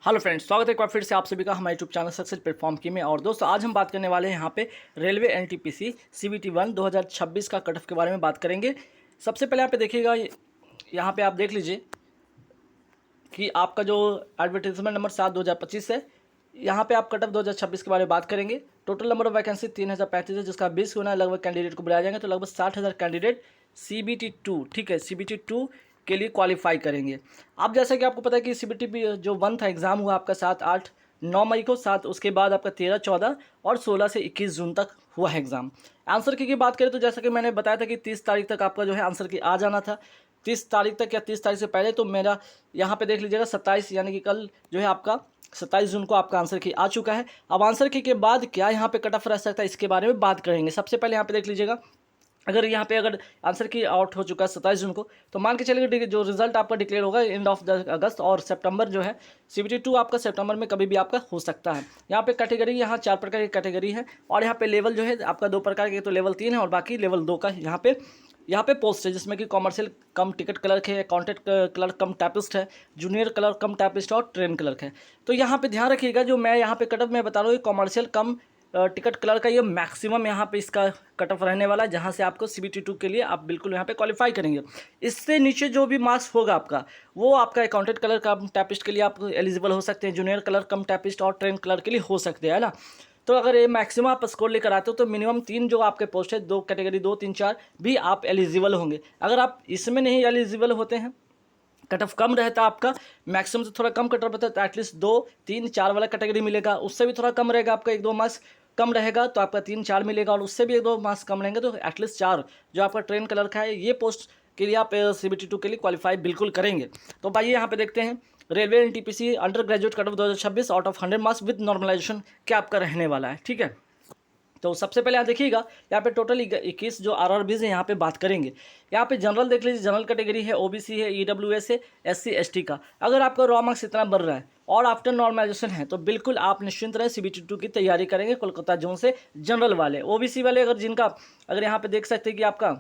Hello friends, स्वागत है एक बार फिर से आप सभी का हमारे यूट्यूब चैनल सक्सेस प्लेटफॉर्म की में। और दोस्तों आज हम बात करने वाले हैं यहाँ पे रेलवे एनटीपीसी सीबीटी 1 2026 का कट ऑफ के बारे में बात करेंगे। सबसे पहले यहाँ पे देखिएगा, यहाँ पे आप देख लीजिए कि आपका जो एडवर्टीजमेंट नंबर 7/2025 है, यहाँ पे आप कट ऑफ 2026 के बारे में बात करेंगे। टोटल नंबर ऑफ वैकेंसी 3035 है, जिसका 20 गुना लगभग कैंडिडेट को बुलाया जाएंगे, तो लगभग 60,000 कैंडिडेट CBT 2, ठीक है, CBT 2 के लिए क्वालिफाई करेंगे। अब जैसा कि आपको पता है कि CBT जो 1 था, एग्ज़ाम हुआ आपका 7, 8, 9 मई को, 7 उसके बाद आपका 13, 14 और 16 से 21 जून तक हुआ है एग्ज़ाम। आंसर की बात करें तो जैसा कि मैंने बताया था कि 30 तारीख तक आपका जो है आंसर की आ जाना था। 30 तारीख तक या 30 तारीख से पहले तो मेरा यहाँ पे देख लीजिएगा 27 यानी कि कल जो है आपका 27 जून को आपका आंसर की आ चुका है। अब आंसर की के बाद क्या यहाँ पे कट ऑफ रह सकता है, इसके बारे में बात करेंगे। सबसे पहले यहाँ पे देख लीजिएगा, अगर आंसर की आउट हो चुका है 27 जून को, तो मान के चलिए जो रिजल्ट आपका डिक्लेयर होगा एंड ऑफ द अगस्त, और सितंबर जो है CBT 2 आपका सितंबर में कभी भी आपका हो सकता है। यहाँ पे कैटेगरी, यहाँ 4 प्रकार की कैटेगरी है, और यहाँ पे लेवल जो है आपका 2 प्रकार के, तो लेवल 3 है और बाकी लेवल 2 का यहाँ पे पोस्ट है, जिसमें कि कॉमर्शियल कम टिकट क्लर्क है, अकाउंटेंट क्लर्क कम टाइपिस्ट है, जूनियर क्लर्क कम टाइपिस्ट और ट्रेन क्लर्क है। तो यहाँ पे ध्यान रखिएगा, जो मैं यहाँ पे कटअप में बता रहा हूँ, कॉमर्शियल कम टिकट क्लर्क का ये मैक्सिमम यहाँ पे इसका कट ऑफ रहने वाला है, जहाँ से आपको CBT 2 के लिए आप बिल्कुल यहाँ पे क्वालिफाई करेंगे। इससे नीचे जो भी मार्क्स होगा आपका, वो आपका अकाउंटेंट क्लर्क कम टाइपिस्ट के लिए आप एलिजिबल हो सकते हैं, जूनियर क्लर्क कम टाइपिस्ट और ट्रेन क्लर्क के लिए हो सकते हैं, है ना। तो अगर ये मैक्सिमम आप स्कोर लेकर आते हो तो मिनिमम 3 जो आपके पोस्ट है, 2 कैटेगरी 2, 3, 4 भी आप एलिजिबल होंगे। अगर आप इसमें नहीं एलिजिबल होते हैं, कट ऑफ कम रहता है आपका, मैक्सिमम से थोड़ा कम कट ऑफ रहता है, तो एटलीस्ट 2, 3, 4 वाला कैटेगरी मिलेगा। उससे भी थोड़ा कम रहेगा आपका, 1-2 मार्क्स कम रहेगा तो आपका 3, 4 मिलेगा, और उससे भी 1-2 मार्क्स कम रहेंगे तो एटलीस्ट 4 जो आपका ट्रेन कलर का है, ये पोस्ट के लिए आप CBT 2 के लिए क्वालिफाई बिल्कुल करेंगे। तो भाई यहाँ पे देखते हैं railway NTPC under graduate cut off 2026 out of 100 marks with normalisation क्या आपका रहने वाला है, ठीक है। तो सबसे पहले आप देखिएगा, यहाँ पे टोटल 21 जो RRBs है यहाँ पे बात करेंगे। यहाँ पे जनरल देख लीजिए, जनरल कैटेगरी है, OBC है, EWS है, SC ST का। अगर आपका रॉ मार्क्स इतना बढ़ रहा है और आफ्टर नॉर्मलाइजेशन है, तो बिल्कुल आप निश्चिंत रहें, CBT 2 की तैयारी करेंगे कोलकाता जोन से। जनरल वाले, OBC वाले अगर यहाँ पे देख सकते हैं कि आपका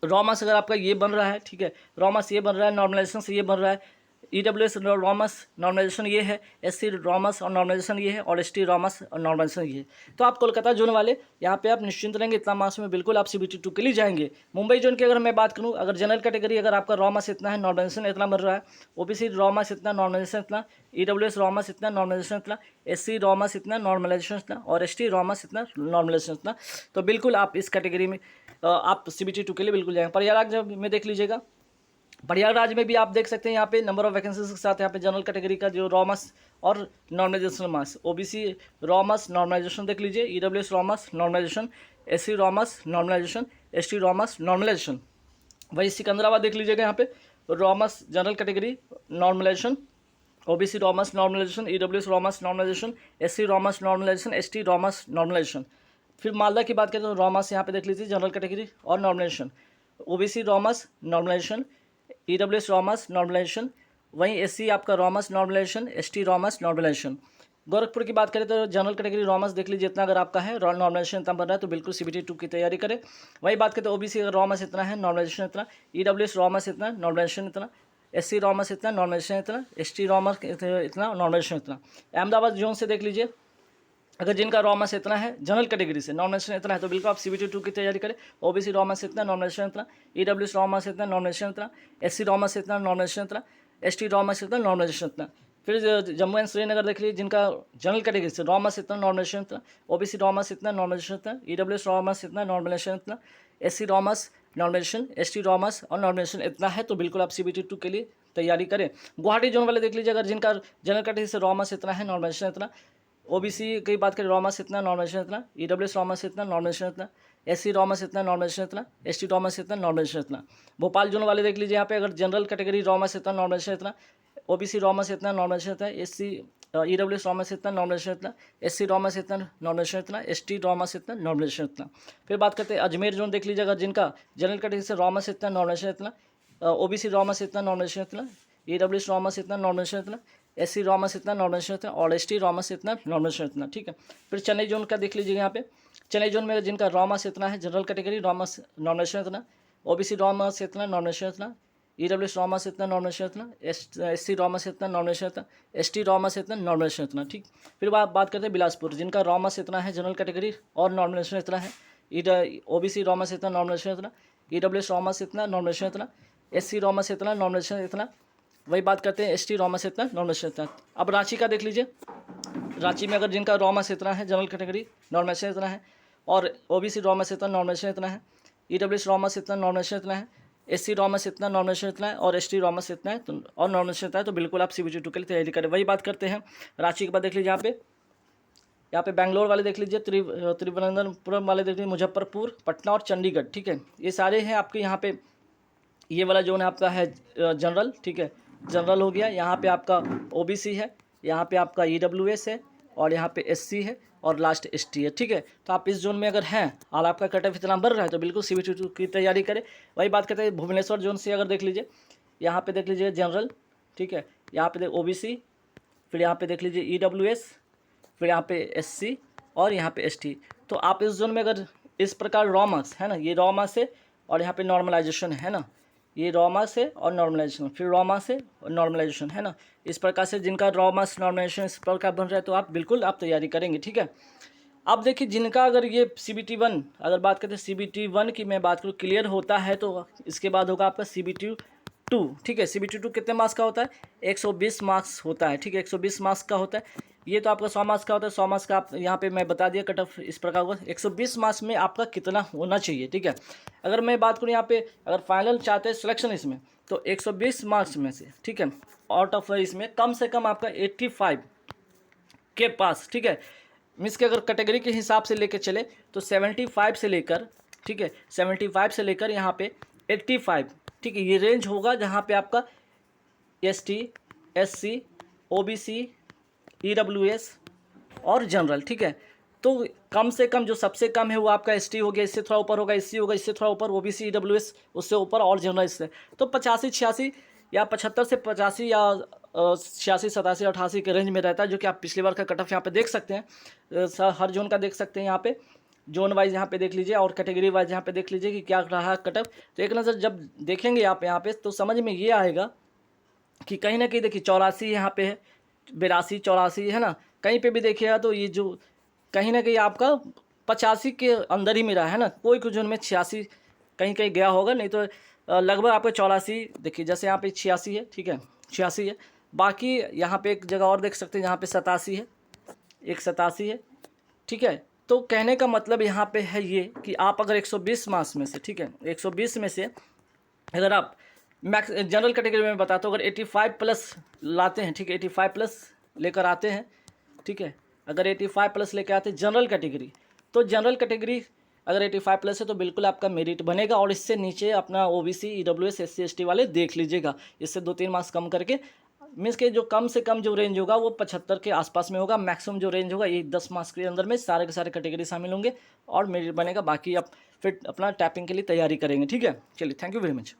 रॉ मार्क्स अगर आपका ये बन रहा है, ठीक है, रॉ मार्क्स ये बन रहा है, नॉर्मलाइजेशन से ये बन रहा है, EWS रॉमस नॉर्मलाइजेशन ये है, SC रॉमस और नॉर्मलाइजेशन ये है, और ST रॉमस और नॉर्मलाइजेशन ये है। तो आप कोलकाता जोन वाले यहाँ पे आप निश्चिंत रहेंगे, इतना मार्क्स में बिल्कुल आप CBT 2 के लिए जाएंगे। मुंबई जोन की अगर मैं बात करूँ, अगर जनरल कैटेगरी अगर आपका रॉमस इतना है, नॉर्मलाइजेशन इतना बन रहा है, OBC रॉमस इतना, नॉर्मलाइजेशन इतना, EWS रॉमस इतना, नॉर्मलाइजेशन इतना, SC रॉमस इतना, नॉर्मलाइजेशन इतना, और ST रॉमस इतना, नॉर्मलाइजेशन इतना, तो बिल्कुल आप इस कैटेगरी में आप CBT 2 के लिए बिल्कुल जाएंगे। प्रयागराज में देख लीजिएगा, प्रयागराज में भी आप देख सकते हैं यहाँ पे नंबर ऑफ वैकेंसीज के साथ यहाँ पे जनरल कैटेगरी का जो रॉमस और normalization marks, OBC raw marks normalization देख लीजिए, EWS raw marks normalization, SC raw marks normalization, ST raw marks normalization. वही सिकंदराबाद देख लीजिएगा, यहाँ पे raw marks general category normalization, OBC raw marks normalization, EWS raw marks normalization, SC raw marks normalization, ST raw marks normalization. फिर मालदा की बात करें तो रॉमस यहाँ पे देख लीजिए जनरल कैटेगरी और normalization, OBC raw marks normalization, EWS raw marks normalization, वहीं SC आपका raw marks normalization, ST raw marks normalization. Gorakhpur की बात करें तो जनरल कैटेगरी रॉमस देख लीजिए, इतना अगर आपका है नॉर्मलाइजेशन इतना बन रहा है, तो बिल्कुल CBT 2 की तैयारी करें। वही बात करें तो OBC अगर रॉमस इतना है, नॉर्मलाइजेशन इतना, EWS रॉमस इतना, नॉर्मलाइजेशन इतना, SC रॉमस इतना, नॉर्मलाइजेशन इतना, ST रॉमस इतना, नॉर्मलाइजेशन इतना। अहमदाबाद जोन से देख लीजिए, अगर जिनका रॉमस इतना है जनरल कैटेगरी से, नॉर्मलाइजेशन इतना है, तो बिल्कुल आप CBT 2 की तैयारी करें। OBC रॉमस इतना, नॉर्मलाइजेशन इतना, EWS रॉमस इतना, नॉर्मलाइजेशन इतना, SC रॉमस इतना, नॉर्मलाइजेशन इतना, ST रॉमस इतना, नॉर्मलाइजेशन इतना। फिर जम्मू एंड श्रीनगर देख लीजिए, जिनका जनरल कैटेगरी से रॉमस इतना, नॉर्मलाइजेशन इतना, OBC रॉमस इतना, नॉर्मलाइजेशन इतना, EWS रॉमस इतना, नॉर्मलाइजेशन इतना, SC रॉमस नॉर्मलाइजेशन, ST रॉमस और नॉर्मलाइजेशन इतना है, तो बिल्कुल आप CBT 2 के लिए तैयारी करें। गुवाहाटी जोन वाले देख लीजिए, अगर जिनका जनरल कैटेगरी से रॉमस इतना है, नॉर्मलाइजेशन इतना, OBC की बात करें रॉमस इतना, नॉर्मलाइजेशन इतना, EWS रॉमस इतना, नॉर्मलाइजेशन इतना, SC रॉमस इतना, नॉर्मलाइजेशन इतना, ST रॉमस इतना, नॉर्मलाइजेशन इतना। भोपाल जोन वाले देख लीजिए, यहाँ पे अगर जनरल कैटेगरी रॉमस इतना, नॉर्मलाइजेशन इतना, OBC रॉमस इतना, नॉर्मलाइजेशन इतना, SC EWS रॉमस इतना, नॉर्मलाइजेशन इतना, SC रॉमस इतना, नॉर्मलाइजेशन इतना, ST रॉमस इतना, नॉर्मलाइजेशन इतना। फिर बात करते हैं अजमेर जोन देख लीजिए, अगर जिनका जनरल कैटेगरी से रॉमस इतना, नॉर्मलाइजेशन इतना, OBC रॉमस इतना, नॉर्मलाइजेशन इतना, EWS रॉमस इतना, नॉर्मलाइजेशन इतना, SC रॉमस इतना, नॉर्मलाइजेशन इतना, और ST रॉमस इतना, नॉर्मलाइजेशन इतना, ठीक है। फिर चेन्नई जोन का देख लीजिए, यहाँ पे चेन्नई जोन में जिनका रॉमस इतना है, जनरल कैटेगरी रॉमस नॉर्मलाइजेशन इतना, OBC रॉमस इतना, नॉर्मलाइजेशन इतना, EWS रॉमा से इतना, नॉमिनेशन इतना, SC रॉमा से इतना, नॉमिनेशन इतना, ST रॉमा से इतना, नॉमिनेशन इतना, ठीक। फिर बात करते हैं बिलासपुर, जिनका रॉमा से इतना है जनरल कैटेगरी और नॉमिनेशन इतना है। OBC रॉमा से इतना, नॉमिनेशन इतना, EWS रॉमा से इतना, नॉमिनेशन इतना, SC रॉमा से इतना, नॉमिनेशन इतना। वही बात करते हैं ST रॉमा से इतना, नॉमिनेशन इतना। अब रांची का देख लीजिए, रांची में अगर जिनका रॉमा से इतना है जनरल कैटेगरी, नॉमिनेशन इतना है, और OBC रॉमा से इतना, नॉमिनेशन इतना है, EWS रॉमा से इतना, नॉमिनेशन इतना है, SC रॉमा से इतना, नॉमिनेशन इतना है, और ST रॉमा से इतना है तो और नॉमिनेशन इतना है, तो बिल्कुल आप CBT 2 के लिए तैयारी करें। वही बात करते हैं रांची के बाद देख लीजिए यहाँ पे बेंगलोर वाले देख लीजिए, त्रिवेंद्रपुरम वाले देख लीजिए, मुजफ्फरपुर, पटना और चंडीगढ़, ठीक है। ये सारे हैं आपके यहाँ पे, ये वाला जोन है आपका है जनरल, ठीक है, जनरल हो गया। यहाँ पे आपका OBC है, यहाँ पे आपका EWS है, और यहाँ पे SC है, और लास्ट ST है, ठीक है। तो आप इस जोन में अगर हैं और आपका कट ऑफ इतना बढ़ रहा है तो बिल्कुल CBT 2 की तैयारी करें। वही बात करते हैं भुवनेश्वर जोन से, अगर देख लीजिए यहाँ पे देख लीजिए जनरल, ठीक है, यहाँ पे OBC, फिर यहाँ पे देख लीजिए EWS, फिर यहाँ पे SC और यहाँ पे ST। तो आप इस जोन में अगर इस प्रकार रॉमास है ना, ये रॉमा से और यहाँ पे नॉर्मलाइजेशन है ना, ये रॉमा से और नॉर्मलाइजेशन, फिर रॉमा से और नॉर्मलाइजेशन है ना, इस प्रकार से जिनका रॉमास नॉर्मलाइजेशन इस प्रकार बन रहा है तो आप बिल्कुल आप तैयारी करेंगे, ठीक है। अब देखिए जिनका अगर ये CBT 1 अगर बात करते हैं CBT 1 की मैं बात करूँ क्लियर होता है तो इसके बाद होगा आपका CBT 2, ठीक है। CBT 2 कितने मार्क्स का होता है? 120 मार्क्स होता है, ठीक है, 120 मार्क्स का होता है। ये तो आपका 100 मार्क्स का होता है, 100 मार्क्स का आप यहाँ पे मैं बता दिया कट ऑफ इस प्रकार होगा। 120 मार्क्स में आपका कितना होना चाहिए, ठीक है। अगर मैं बात करूँ यहाँ पे अगर फाइनल चाहते हैं सिलेक्शन इसमें तो 120 मार्क्स में से, ठीक है, आउट ऑफ इसमें कम से कम आपका 85 के पास, ठीक है, मीन्स के अगर कैटेगरी के हिसाब से लेकर चले तो 75 से लेकर, ठीक है, 75 से लेकर यहाँ पे 85, ठीक है, ये रेंज होगा जहाँ पे आपका ST, SC, OBC, EWS और जनरल, ठीक है। तो कम से कम जो सबसे कम है वो आपका ST हो गया, इससे थोड़ा ऊपर होगा SC होगा, इससे थोड़ा ऊपर OBC, EWS उससे ऊपर, और जनरल इससे। तो 85, 86 या 75 से 85 या 86, 87, 88 के रेंज में रहता है, जो कि आप पिछली बार का कट ऑफ यहाँ पे देख सकते हैं। हर जोन का देख सकते हैं यहाँ पे, जोन वाइज यहाँ पे देख लीजिए और कैटेगरी वाइज यहाँ पे देख लीजिए कि क्या रहा कट ऑफ। तो एक नज़र जब देखेंगे आप यहाँ पे तो समझ में ये आएगा कि कहीं ना कहीं देखिए 84 यहाँ पे है, 82, 84 है ना, कहीं पे भी देखिएगा तो ये जो कहीं ना कहीं आपका 85 के अंदर ही मिला है ना, कोई कुछ जोन में 86 कहीं कहीं गया होगा, नहीं तो लगभग आपका 84 देखिए, जैसे यहाँ पे 86 है, ठीक है, 86 है। बाकी यहाँ पे एक जगह और देख सकते हैं, यहाँ पे 87 है, एक 87 है, ठीक है। तो कहने का मतलब यहाँ पे है ये कि आप अगर 120 मार्क्स में से, ठीक है, 120 में से अगर आप मैक्स जनरल कैटेगरी में बताता हूँ अगर 85 प्लस लाते हैं, ठीक है, 85 प्लस लेकर आते हैं, ठीक है, अगर 85 प्लस लेकर आते हैं जनरल कैटेगरी, तो जनरल कैटेगरी अगर 85 प्लस है तो बिल्कुल आपका मेरिट बनेगा। और इससे नीचे अपना OBC, EWS, SC, ST वाले देख लीजिएगा, इससे 2-3 मार्क्स कम करके, मीन्स के जो कम से कम जो रेंज होगा वो 75 के आसपास में होगा। मैक्सिमम जो रेंज होगा ये 10 मार्क्स के अंदर में सारे के सारे कैटेगरी शामिल होंगे और मेरिट बनेगा। बाकी आप फिर अपना टैपिंग के लिए तैयारी करेंगे, ठीक है। चलिए, थैंक यू वेरी मच।